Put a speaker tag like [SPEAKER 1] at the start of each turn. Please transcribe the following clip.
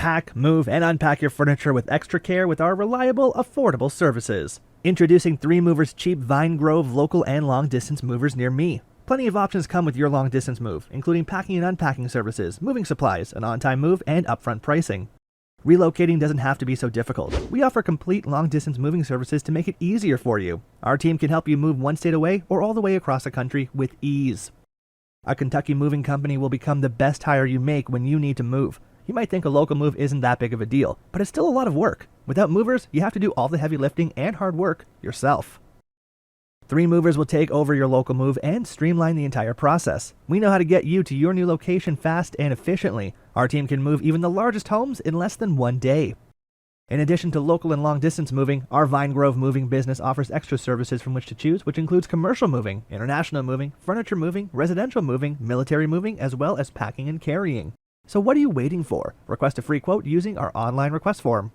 [SPEAKER 1] Pack, move, and unpack your furniture with extra care with our reliable, affordable services. Introducing 3 Movers cheap Vine Grove local and long-distance movers near me. Plenty of options come with your long-distance move, including packing and unpacking services, moving supplies, an on-time move, and upfront pricing. Relocating doesn't have to be so difficult. We offer complete long-distance moving services to make it easier for you. Our team can help you move one state away or all the way across the country with ease. A Kentucky moving company will become the best hire you make when you need to move. You might think a local move isn't that big of a deal, but it's still a lot of work. Without movers, you have to do all the heavy lifting and hard work yourself. 3 Movers will take over your local move and streamline the entire process. We know how to get you to your new location fast and efficiently. Our team can move even the largest homes in less than 1 day. In addition to local and long-distance moving, our Vine Grove moving business offers extra services from which to choose, which includes commercial moving, international moving, furniture moving, residential moving, military moving, as well as packing and carrying. So what are you waiting for? Request a free quote using our online request form.